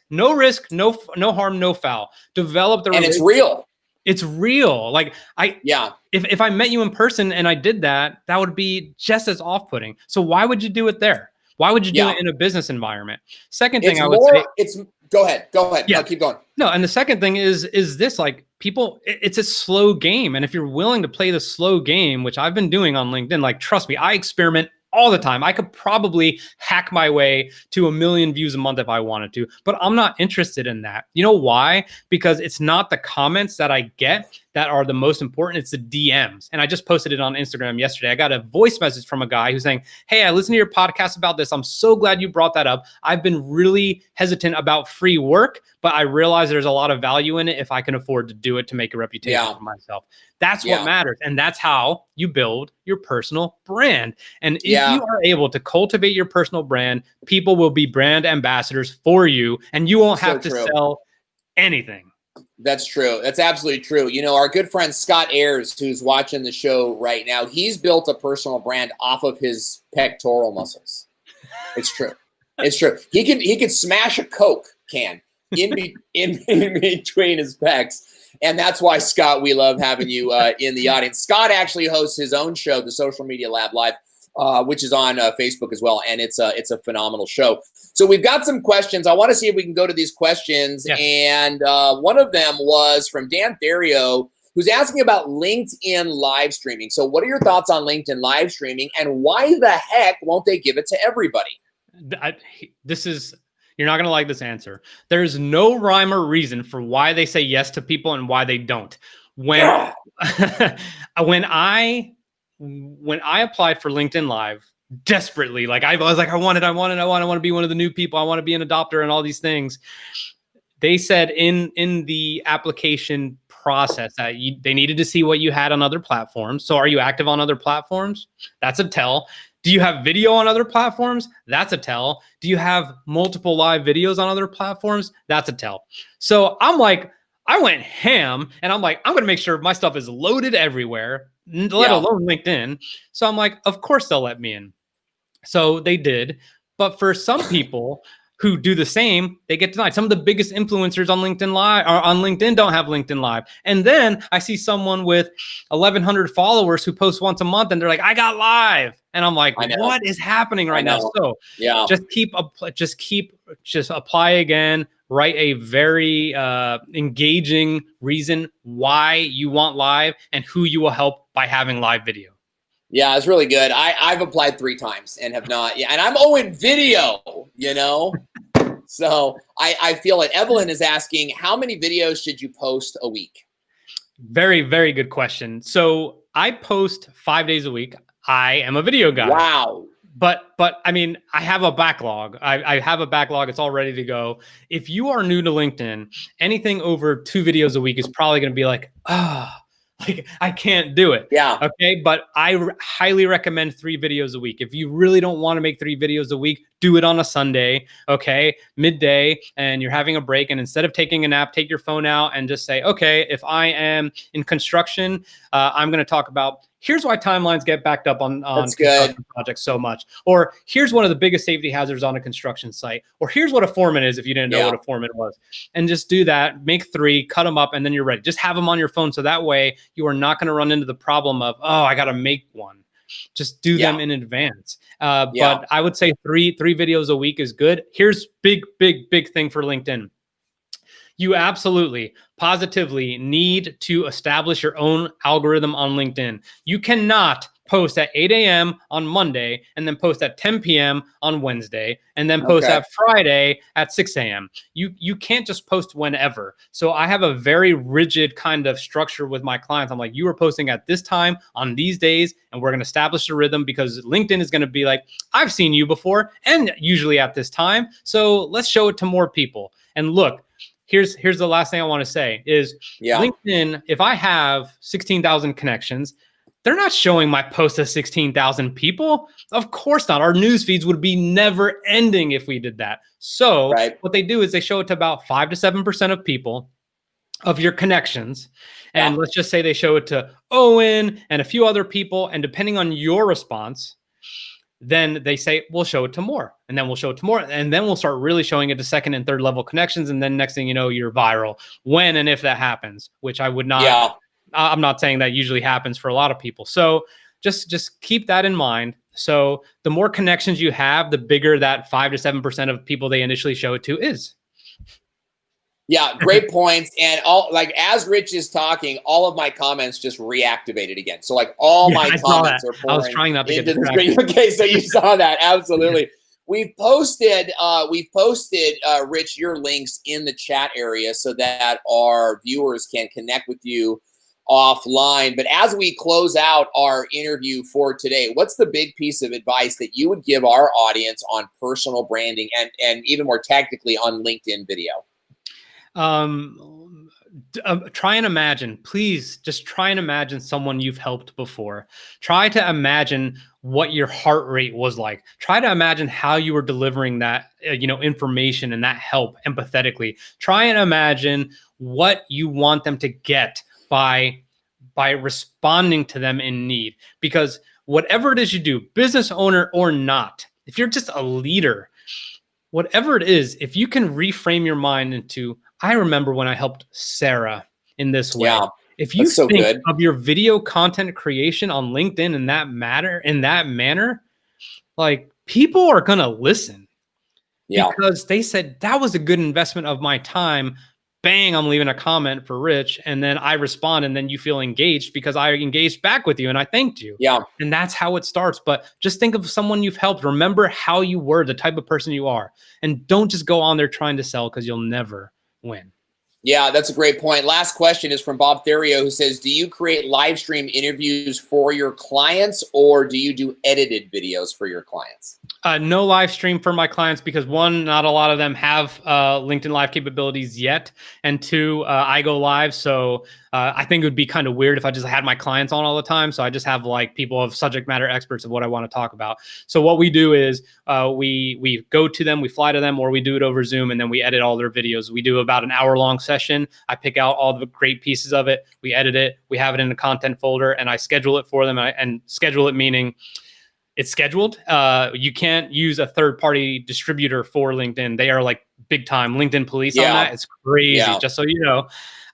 no harm, no foul. Develop the relationship. And it's real. It's real. Like if I met you in person and I did that, that would be just as off-putting. So why would you do it there? Why would you do it in a business environment? Second thing go ahead. Yeah. No, keep going. No, and the second thing is this, like, people, it's a slow game. And if you're willing to play the slow game, which I've been doing on LinkedIn, like, trust me, I experiment all the time. I could probably hack my way to 1 million views a month if I wanted to, but I'm not interested in that. You know why? Because it's not the comments that I get that are the most important. It's the DMs. And I just posted it on Instagram yesterday. I got a voice message from a guy who's saying, hey, I listened to your podcast about this. I'm so glad you brought that up. I've been really hesitant about free work, but I realize there's a lot of value in it if I can afford to do it to make a reputation for myself. That's what matters. And that's how you build your personal brand. And if you are able to cultivate your personal brand, people will be brand ambassadors for you, and you won't have to sell anything. That's true. That's absolutely true. Our good friend Scott Ayers, who's watching the show right now, he's built a personal brand off of his pectoral muscles. It's true. It's true. He could smash a Coke can in between his pecs. And that's why, Scott, we love having you in the audience. Scott actually hosts his own show, the Social Media Lab Live, which is on Facebook as well. And it's a phenomenal show. So we've got some questions. I want to see if we can go to these questions. Yeah. And one of them was from Dan Therio, who's asking about LinkedIn live streaming. So what are your thoughts on LinkedIn live streaming, and why the heck won't they give it to everybody? You're not going to like this answer. There's no rhyme or reason for why they say yes to people and why they don't. When I applied for LinkedIn Live desperately, like I was like, I want to be one of the new people. I want to be an adopter and all these things. They said in the application process that they needed to see what you had on other platforms. So are you active on other platforms? That's a tell. Do you have video on other platforms? That's a tell. Do you have multiple live videos on other platforms? That's a tell. So I'm like, I went ham, and I'm like, I'm going to make sure my stuff is loaded everywhere, let alone LinkedIn. So I'm like, of course they'll let me in. So they did. But for some people, who do the same, they get denied. Some of the biggest influencers on LinkedIn Live or on LinkedIn don't have LinkedIn Live. And then I see someone with 1,100 followers who posts once a month and they're like, I got live. And I'm like, what is happening right now? So yeah, just apply again, write a very engaging reason why you want live and who you will help by having live video. Yeah, it's really good. I've applied 3 times and have not. Yeah, and I'm Owen Video, you know. So I feel it. Evelyn is asking, how many videos should you post a week? Very, very good question. So I post 5 days a week. I am a video guy. Wow. But I mean, I have a backlog. I have a backlog. It's all ready to go. If you are new to LinkedIn, anything over 2 videos a week is probably going to be like, like I can't do it. Yeah. Okay. But I highly recommend 3 videos a week. If you really don't want to make 3 videos a week, do it on a Sunday. Okay. Midday, and you're having a break. And instead of taking a nap, take your phone out and just say, okay, if I am in construction, I'm going to talk about here's why timelines get backed up on construction projects so much. Or here's one of the biggest safety hazards on a construction site. Or here's what a foreman is if you didn't know what a foreman was. And just do that, make 3, cut them up, and then you're ready. Just have them on your phone so that way you are not going to run into the problem of, oh, I got to make one. Just do them in advance. But I would say three videos a week is good. Here's big thing for LinkedIn. You absolutely, positively need to establish your own algorithm on LinkedIn. You cannot post at 8 a.m. on Monday and then post at 10 p.m. on Wednesday and then post at Friday at 6 a.m. You can't just post whenever. So I have a very rigid kind of structure with my clients. I'm like, you are posting at this time on these days, and we're going to establish a rhythm because LinkedIn is going to be like, I've seen you before and usually at this time. So let's show it to more people. And look, here's the last thing I want to say is LinkedIn, if I have 16,000 connections, they're not showing my post to 16,000 people. Of course not. Our news feeds would be never ending if we did that. So what they do is they show it to about 5 to 7% of people, of your connections. And let's just say they show it to Owen and a few other people. And depending on your response, then they say, we'll show it to more, and then we'll show it to more. And then we'll start really showing it to 2nd and 3rd level connections. And then next thing you know, you're viral when and if that happens, which I would not, I'm not saying that usually happens for a lot of people. So just keep that in mind. So the more connections you have, the bigger that 5 to 7% of people they initially show it to is. Yeah, great points. And as Rich is talking, all of my comments just reactivated again. So like all my comments are pouring. I was trying not to get distracted. Okay, so you saw that. Absolutely. We've posted, Rich, your links in the chat area so that our viewers can connect with you offline. But as we close out our interview for today, what's the big piece of advice that you would give our audience on personal branding and even more tactically on LinkedIn video? Try and imagine, please just try and imagine someone you've helped before. Try to imagine what your heart rate was like. Try to imagine how you were delivering that, information and that help empathetically. Try and imagine what you want them to get by responding to them in need. Because whatever it is you do, business owner or not, if you're just a leader, whatever it is, if you can reframe your mind into, I remember when I helped Sarah in this way. If you think of your video content creation on LinkedIn in that manner, like people are going to listen because they said that was a good investment of my time. Bang, I'm leaving a comment for Rich. And then I respond, and then you feel engaged because I engaged back with you and I thanked you. And that's how it starts. But just think of someone you've helped. Remember how you were, the type of person you are. And don't just go on there trying to sell because you'll never win. Yeah, that's a great point. Last question is from Bob Therio, who says, do you create live stream interviews for your clients, or do you do edited videos for your clients? No live stream for my clients because 1, not a lot of them have LinkedIn Live capabilities yet. And 2, I go live. So I think it would be kind of weird if I just had my clients on all the time. So I just have like people of subject matter experts of what I want to talk about. So what we do is we go to them, we fly to them, or we do it over Zoom, and then we edit all their videos. We do about an hour-long session. I pick out all the great pieces of it. We edit it. We have it in a content folder, and I schedule it for them. And schedule it meaning it's scheduled. You can't use a third-party distributor for LinkedIn. They are like big time LinkedIn police on that. It's crazy, just so you know.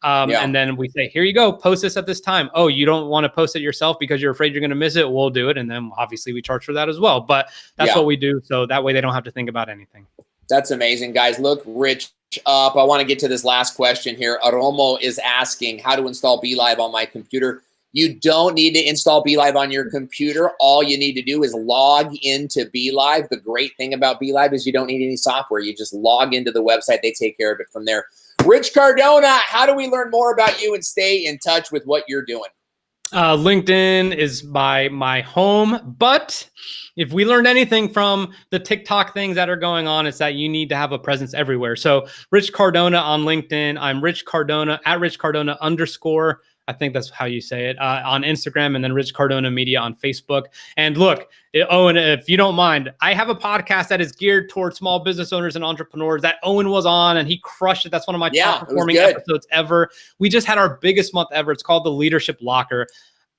And then we say, here you go, post this at this time. Oh, you don't want to post it yourself because you're afraid you're going to miss it? We'll do it. And then obviously we charge for that as well. But that's what we do. So that way they don't have to think about anything. That's amazing, guys. Look Rich up. I want to get to this last question here. Aromo is asking how to install Be.Live on my computer. You don't need to install Be.Live on your computer. All you need to do is log into Be.Live. The great thing about Be.Live is you don't need any software. You just log into the website. They take care of it from there. Rich Cardona, how do we learn more about you and stay in touch with what you're doing? LinkedIn is my home, but if we learned anything from the TikTok things that are going on, it's that you need to have a presence everywhere. So Rich Cardona on LinkedIn. I'm Rich Cardona at Rich Cardona _ I think that's how you say it, on Instagram, and then Rich Cardona Media on Facebook. And look, Owen, if you don't mind, I have a podcast that is geared towards small business owners and entrepreneurs that Owen was on, and he crushed it. That's one of my top performing episodes ever. We just had our biggest month ever. It's called The Leadership Locker.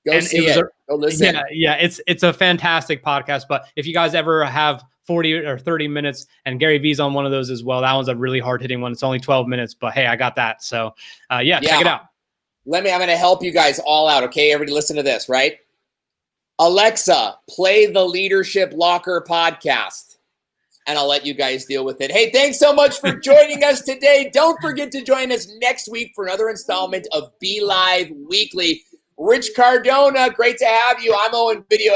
Go see it. Go listen. Yeah, it's a fantastic podcast. But if you guys ever have 40 or 30 minutes, and Gary Vee's on one of those as well, that one's a really hard hitting one. It's only 12 minutes, but hey, I got that. So check it out. I'm going to help you guys all out, okay? Everybody listen to this, right? Alexa, play the Leadership Locker podcast, and I'll let you guys deal with it. Hey, thanks so much for joining us today. Don't forget to join us next week for another installment of Be.Live Weekly. Rich Cardona, great to have you. I'm Owen Video.